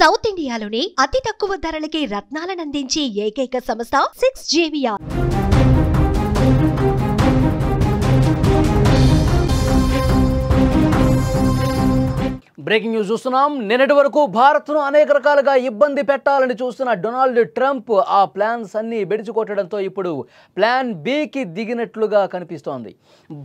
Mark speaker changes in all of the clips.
Speaker 1: South ఇండియాలోనే అతి తక్కువ ధరలకి రత్నాలనందించే ఏకైక సంస్థ 6JVR.
Speaker 2: బ్రేకింగ్ న్యూస్ చూస్తున్నాం. నిన్నటి వరకు భారత్ను అనేక రకాలుగా ఇబ్బంది పెట్టాలని చూస్తున్న డొనాల్డ్ ట్రంప్ ఆ ప్లాన్స్ అన్ని బెడిచికొట్టడంతో ఇప్పుడు ప్లాన్ బికి దిగినట్లుగా కనిపిస్తోంది.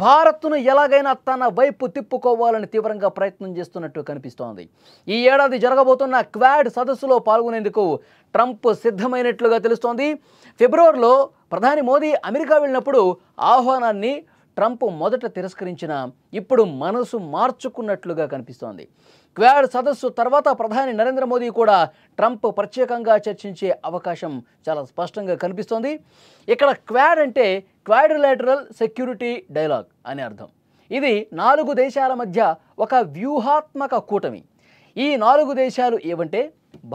Speaker 2: భారత్ను ఎలాగైనా తన వైపు తిప్పుకోవాలని తీవ్రంగా ప్రయత్నం చేస్తున్నట్టు కనిపిస్తోంది. ఈ ఏడాది జరగబోతున్న క్వాడ్ సదస్సులో పాల్గొనేందుకు ట్రంప్ సిద్ధమైనట్లుగా తెలుస్తోంది. ఫిబ్రవరిలో ప్రధాని మోదీ అమెరికా వెళ్ళినప్పుడు ఆహ్వానాన్ని ట్రంప్ మొదట తిరస్కరించిన ఇప్పుడు మనసు మార్చుకున్నట్లుగా కనిపిస్తోంది. క్వాడ్ సదస్సు తర్వాత ప్రధాని నరేంద్ర మోదీ కూడా ట్రంప్ ప్రత్యేకంగా చర్చించే అవకాశం చాలా స్పష్టంగా కనిపిస్తోంది. ఇక్కడ క్వాడ్ అంటే క్వాడ్రిలేటరల్ సెక్యూరిటీ డైలాగ్ అని అర్థం. ఇది 4 దేశాల మధ్య ఒక వ్యూహాత్మక కూటమి. ఈ 4 దేశాలు ఏవంటే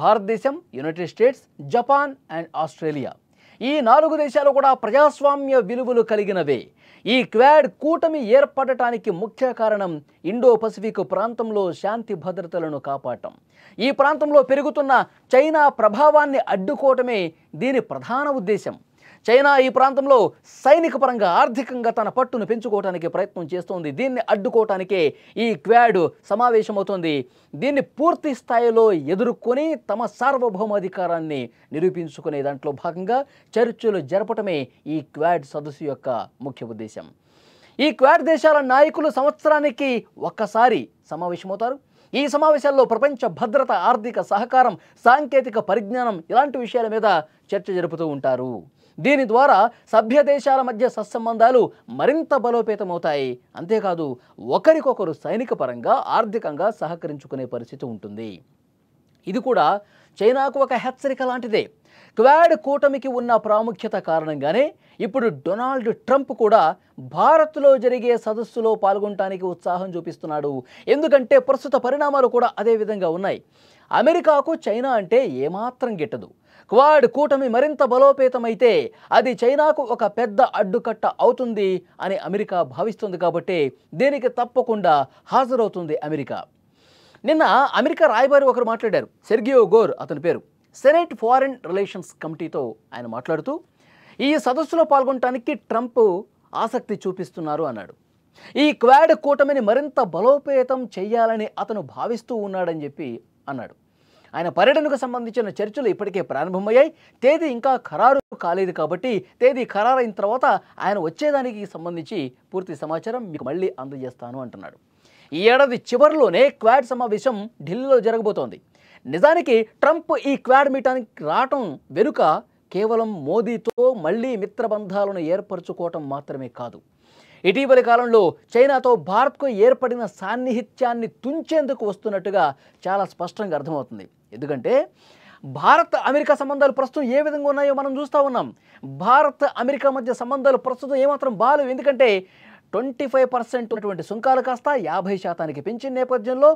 Speaker 2: భారతదేశం, United states, Japan and Australia. ఈ 4 దేశాలు కూడా ప్రజాస్వామ్య విలువలు కలిగినవే. ఈ క్వాడ్ కూటమి ఏర్పడటానికి ముఖ్య కారణం ఇండో పసిఫిక్ ప్రాంతంలో శాంతి భద్రతలను కాపాడటం. ఈ ప్రాంతంలో పెరుగుతున్న చైనా ప్రభావాన్ని అడ్డుకోవటమే దీని ప్రధాన ఉద్దేశం. చైనా ఈ ప్రాంతంలో సైనిక పరంగా, ఆర్థికంగా తన పట్టును పెంచుకోవడానికి ప్రయత్నం చేస్తోంది. దీన్ని అడ్డుకోవటానికే ఈ క్వాడ్ సమావేశమవుతోంది. దీన్ని పూర్తి స్థాయిలో ఎదుర్కొని తమ సార్వభౌమాధికారాన్ని నిరూపించుకునే దాంట్లో భాగంగా చర్చలు జరపటమే ఈ క్వాడ్ సదస్సు యొక్క ముఖ్య ఉద్దేశం. ఈ క్వాడ్ దేశాల నాయకులు సంవత్సరానికి ఒక్కసారి సమావేశమవుతారు. ఈ సమావేశాల్లో ప్రపంచ భద్రత, ఆర్థిక సహకారం, సాంకేతిక పరిజ్ఞానం ఇలాంటి విషయాల మీద చర్చ జరుపుతూ ఉంటారు. దీని ద్వారా సభ్య దేశాల మధ్య సత్సంబంధాలు మరింత బలోపేతమవుతాయి. అంతేకాదు ఒకరికొకరు సైనిక పరంగా, ఆర్థికంగా సహకరించుకునే పరిస్థితి ఉంటుంది. ఇది కూడా చైనాకు ఒక హెచ్చరిక లాంటిదే. క్వాడ్ కూటమికి ఉన్న ప్రాముఖ్యత కారణంగానే ఇప్పుడు డొనాల్డ్ ట్రంప్ కూడా భారత్లో జరిగే సదస్సులో పాల్గొనడానికి ఉత్సాహం చూపిస్తున్నాడు. ఎందుకంటే ప్రస్తుత పరిణామాలు కూడా అదే విధంగా ఉన్నాయి. అమెరికాకు చైనా అంటే ఏమాత్రం గిట్టదు. క్వాడ్ కూటమి మరింత బలోపేతమైతే అది చైనాకు ఒక పెద్ద అడ్డుకట్ట అవుతుంది అని అమెరికా భావిస్తుంది. కాబట్టి దీనికి తప్పకుండా హాజరవుతుంది అమెరికా. నిన్న అమెరికా రాయబారి ఒకరు మాట్లాడారు, సెర్గియో గోర్ అతని పేరు. సెనేట్ ఫారిన్ రిలేషన్స్ కమిటీతో ఆయన మాట్లాడుతూ ఈ సదస్సులో పాల్గొనడానికి ట్రంప్ ఆసక్తి చూపిస్తున్నారు అన్నాడు. ఈ క్వాడ్ కూటమిని మరింత బలోపేతం చేయాలని అతను భావిస్తూ ఉన్నాడని చెప్పి అన్నాడు. ఆయన పర్యటనకు సంబంధించిన చర్చలు ఇప్పటికే ప్రారంభమయ్యాయి. తేదీ ఇంకా ఖరారు కాలేదు కాబట్టి తేదీ ఖరారైన తర్వాత ఆయన వచ్చేదానికి సంబంధించి పూర్తి సమాచారం మీకు మళ్ళీ అందజేస్తాను అంటున్నాడు. ఈ ఏడాది చివరిలోనే క్వాడ్ సమావేశం ఢిల్లీలో జరగబోతోంది. నిజానికి ట్రంప్ ఈ క్వాడ్ మీటానికి రావటం వెనుక కేవలం మోదీతో మళ్ళీ మిత్రబంధాలను ఏర్పరచుకోవటం మాత్రమే కాదు, ఇటీవలి కాలంలో చైనాతో భారత్కు ఏర్పడిన సాన్నిహిత్యాన్ని తుంచేందుకు వస్తున్నట్టుగా చాలా స్పష్టంగా అర్థమవుతుంది. ఎందుకంటే భారత్ అమెరికా సంబంధాలు ప్రస్తుతం ఏ విధంగా ఉన్నాయో మనం చూస్తూ ఉన్నాం. భారత్ అమెరికా మధ్య సంబంధాలు ప్రస్తుతం ఏమాత్రం బాలేవు. ఎందుకంటే 25% ఉన్నటువంటి సుంకాలు కాస్త 50% పెంచిన నేపథ్యంలో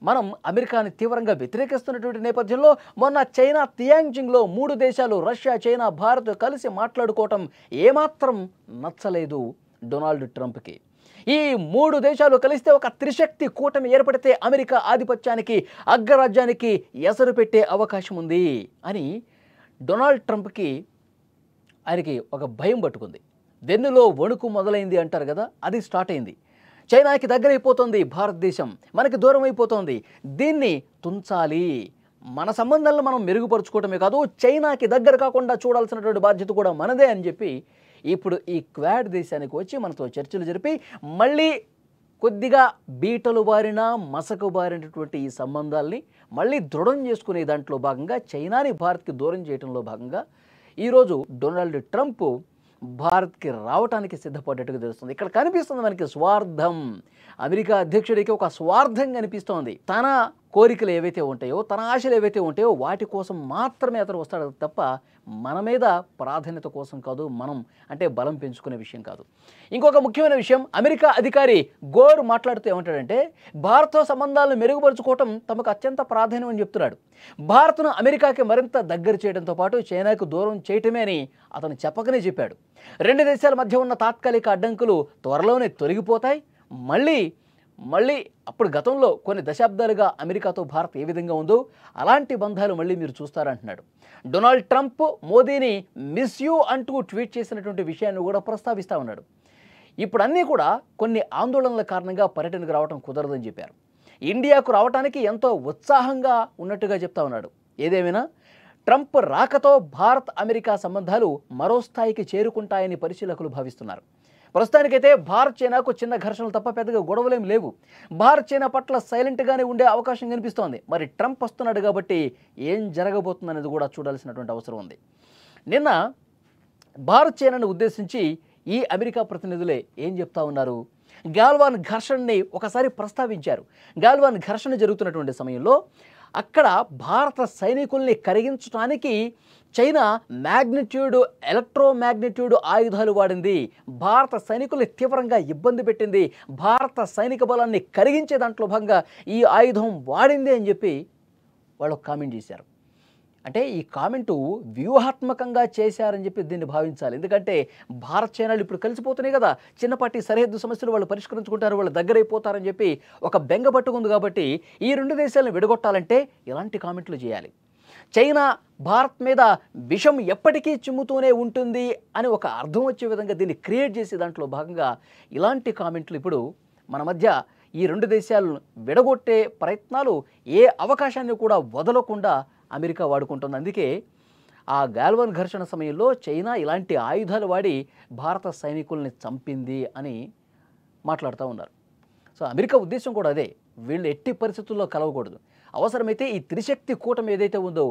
Speaker 2: మనం అమెరికాని తీవ్రంగా వ్యతిరేకిస్తున్నటువంటి నేపథ్యంలో మొన్న చైనా తియాంజింగ్లో 3 దేశాలు రష్యా, చైనా, భారత్ కలిసి మాట్లాడుకోవటం ఏమాత్రం నచ్చలేదు డొనాల్డ్ ట్రంప్కి. ఈ 3 దేశాలు కలిస్తే ఒక త్రిశక్తి కూటమి ఏర్పడితే అమెరికా ఆధిపత్యానికి, అగ్రరాజ్యానికి ఎసరు పెట్టే అవకాశం ఉంది అని డొనాల్డ్ ట్రంప్కి ఆయనకి ఒక భయం పట్టుకుంది. వెన్నులో వణుకు మొదలైంది అంటారు కదా, అది స్టార్ట్ అయింది. చైనాకి దగ్గరైపోతుంది భారతదేశం, మనకి దూరం అయిపోతుంది. దీన్ని తుంచాలి, మన సంబంధాలను మనం మెరుగుపరుచుకోవటమే కాదు చైనాకి దగ్గర కాకుండా చూడాల్సినటువంటి బాధ్యత కూడా మనదే అని చెప్పి ఇప్పుడు ఈ క్వాడ్ దేశానికి వచ్చి మనతో చర్చలు జరిపి మళ్ళీ కొద్దిగా బీటలు బారిన, మసకు బారినటువంటి ఈ సంబంధాల్ని మళ్ళీ దృఢం చేసుకునే దాంట్లో భాగంగా చైనాని భారత్కి దూరం చేయడంలో భాగంగా ఈరోజు డొనాల్డ్ ట్రంప్ భారత్కి రావటానికి సిద్ధపడ్డట్టుగా తెలుస్తుంది. ఇక్కడ కనిపిస్తుంది మనకి స్వార్థం. అమెరికా అధ్యక్షుడికి ఒక స్వార్థం కనిపిస్తోంది. తన కోరికలు ఏవైతే ఉంటాయో, తన ఆశలు ఏవైతే ఉంటాయో వాటి కోసం మాత్రమే అతను వస్తాడు తప్ప మన మీద ప్రాధాన్యత కోసం కాదు, మనం అంటే బలం పెంచుకునే విషయం కాదు. ఇంకొక ముఖ్యమైన విషయం, అమెరికా అధికారి గోర్ మాట్లాడుతూ ఏమంటాడంటే భారత్తో సంబంధాలను మెరుగుపరుచుకోవటం తమకు అత్యంత ప్రాధాన్యం అని చెప్తున్నాడు. భారత్ను అమెరికాకి మరింత దగ్గర చేయడంతో పాటు చైనాకు దూరం చేయటమే అని అతను చెప్పకనే చెప్పాడు. 2 దేశాల మధ్య ఉన్న తాత్కాలిక అడ్డంకులు త్వరలోనే తొలగిపోతాయి, మళ్ళీ మళ్ళీ అప్పుడు గతంలో కొన్ని దశాబ్దాలుగా అమెరికాతో భారత్ ఏ విధంగా ఉందో అలాంటి బంధాలు మళ్ళీ మీరు చూస్తారంటున్నాడు. డొనాల్డ్ ట్రంప్ మోదీని మిస్ యూ అంటూ ట్వీట్ చేసినటువంటి విషయాన్ని కూడా ప్రస్తావిస్తూ ఉన్నాడు. ఇప్పుడు అన్నీ కూడా కొన్ని ఆందోళనల కారణంగా పర్యటనకు రావడం కుదరదని చెప్పారు. ఇండియాకు రావడానికి ఎంతో ఉత్సాహంగా ఉన్నట్టుగా చెప్తా ఉన్నాడు. ఏదేమైనా ట్రంప్ రాకతో భారత్ అమెరికా సంబంధాలు మరో స్థాయికి చేరుకుంటాయని పరిశీలకులు భావిస్తున్నారు. ప్రస్తుతానికైతే భారత్ చైనాకు చిన్న ఘర్షణలు తప్ప పెద్దగా గొడవలేం లేవు. భారత్ చైనా పట్ల సైలెంట్గానే ఉండే అవకాశం కనిపిస్తోంది. మరి ట్రంప్ వస్తున్నాడు కాబట్టి ఏం జరగబోతుందనేది కూడా చూడాల్సినటువంటి అవసరం ఉంది. నిన్న భారత్ చైనాను ఉద్దేశించి ఈ అమెరికా ప్రతినిధులే ఏం చెప్తా ఉన్నారు? గాల్వాన్ ఘర్షణని ఒకసారి ప్రస్తావించారు. గాల్వాన్ ఘర్షణ జరుగుతున్నటువంటి సమయంలో అక్కడ భారత సైనికుల్ని కరిగించడానికి చైనా ఎలక్ట్రోమాగ్నిట్యూడ్ ఆయుధాలు వాడింది. భారత సైనికుల్ని తీవ్రంగా ఇబ్బంది పెట్టింది. భారత సైనిక బలాన్ని కరిగించే దాంట్లో భాగంగా ఈ ఆయుధం వాడింది అని చెప్పి వాళ్ళు కామెంట్ చేశారు. అంటే ఈ కామెంటు వ్యూహాత్మకంగా చేశారని చెప్పి దీన్ని భావించాలి. ఎందుకంటే భారత్ చైనాలు ఇప్పుడు కలిసిపోతున్నాయి కదా, చిన్నపాటి సరిహద్దు సమస్యలు వాళ్ళు పరిష్కరించుకుంటారు, వాళ్ళు దగ్గరైపోతారని చెప్పి ఒక బెంగ పట్టుకుంది. కాబట్టి ఈ రెండు దేశాలను విడగొట్టాలంటే ఇలాంటి కామెంట్లు చేయాలి. చైనా భారత్ మీద విషం ఎప్పటికీ చిమ్ముతూనే ఉంటుంది అని ఒక అర్థం వచ్చే విధంగా దీన్ని క్రియేట్ చేసే దాంట్లో భాగంగా ఇలాంటి కామెంట్లు ఇప్పుడు మన మధ్య ఈ రెండు దేశాలను విడగొట్టే ప్రయత్నాలు ఏ అవకాశాన్ని కూడా వదలకుండా అమెరికా వాడుకుంటుంది. అందుకే ఆ గాల్వాన్ ఘర్షణ సమయంలో చైనా ఇలాంటి ఆయుధాలు వాడి భారత సైనికుల్ని చంపింది అని మాట్లాడుతూ ఉన్నారు. సో అమెరికా ఉద్దేశం కూడా అదే, వీళ్ళు ఎట్టి పరిస్థితుల్లో కలవకూడదు. అవసరమైతే ఈ త్రిశక్తి కూటమి ఏదైతే ఉందో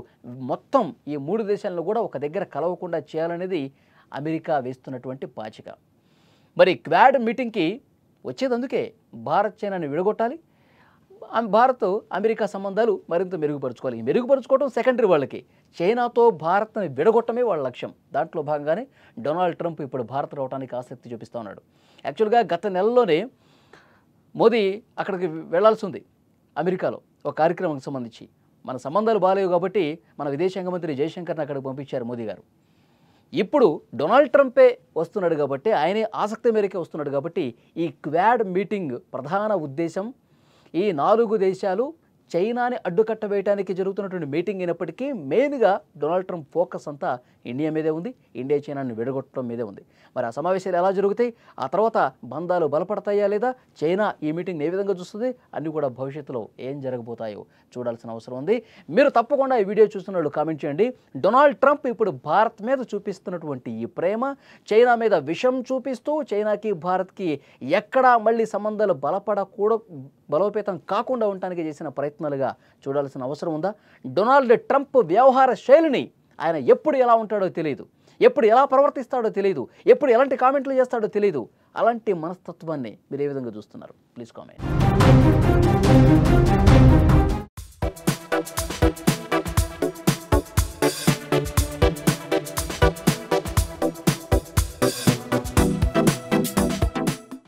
Speaker 2: మొత్తం ఈ మూడు దేశాలను కూడా ఒక దగ్గర కలవకుండా చేయాలనేది అమెరికా వేస్తున్నటువంటి పాచిక. మరి క్వాడ్ మీటింగ్కి వచ్చేదందుకే భారత్ చైనాని విడగొట్టాలి, భారత్ అమెరికా సంబంధాలు మరింత మెరుగుపరుచుకోవాలి. మెరుగుపరుచుకోవడం సెకండరీ వాళ్ళకి. చైనాతో భారత్ని విడగొట్టమే వాళ్ళ లక్ష్యం. దాంట్లో భాగంగానే డొనాల్డ్ ట్రంప్ ఇప్పుడు భారత్ రావడానికి ఆసక్తి చూపిస్తూ ఉన్నాడు. యాక్చువల్గా గత నెలలోనే మోదీ అక్కడికి వెళ్లాల్సి ఉంది అమెరికాలో ఒక కార్యక్రమానికి సంబంధించి. మన సంబంధాలు బాగాలేవు కాబట్టి మన విదేశాంగ మంత్రి జయశంకర్ని అక్కడికి పంపించారు మోదీ గారు. ఇప్పుడు డొనాల్డ్ ట్రంపే వస్తున్నాడు కాబట్టి, ఆయనే ఆసక్తి మేరకే వస్తున్నాడు కాబట్టి ఈ క్వాడ్ మీటింగ్ ప్రధాన ఉద్దేశం ఈ 4 దేశాలు చైనాని అడ్డుకట్టవేయడానికి జరుగుతున్నటువంటి మీటింగ్ అయినప్పటికీ మెయిన్గా డొనాల్డ్ ట్రంప్ ఫోకస్ అంతా ఇండియా మీదే ఉంది, ఇండియా చైనాని విడగొట్టడం మీదే ఉంది. మరి ఆ సమావేశాలు ఎలా జరుగుతాయి, ఆ తర్వాత బంధాలు బలపడతాయా లేదా, చైనా ఈ మీటింగ్ ఏ విధంగా చూస్తుంది అన్నీ కూడా భవిష్యత్తులో ఏం జరగబోతాయో చూడాల్సిన అవసరం ఉంది. మీరు తప్పకుండా ఈ వీడియో చూస్తున్న వాళ్ళు కామెంట్ చేయండి. డొనాల్డ్ ట్రంప్ ఇప్పుడు భారత్ మీద చూపిస్తున్నటువంటి ఈ ప్రేమ, చైనా మీద విషం చూపిస్తూ చైనాకి భారత్కి ఎక్కడా మళ్ళీ సంబంధాలు బలోపేతం కాకుండా ఉండటానికి చేసిన ప్రయత్నాలుగా చూడాల్సిన అవసరం ఉందా? డొనాల్డ్ ట్రంప్ వ్యవహార శైలిని ఆయన ఎప్పుడు ఎలా ఉంటాడో తెలియదు, ఎప్పుడు ఎలా ప్రవర్తిస్తాడో తెలియదు, ఎప్పుడు ఎలాంటి కామెంట్లు చేస్తాడో తెలియదు. అలాంటి మనస్తత్వాన్ని మీరు ఏ విధంగా చూస్తున్నారు? Please comment.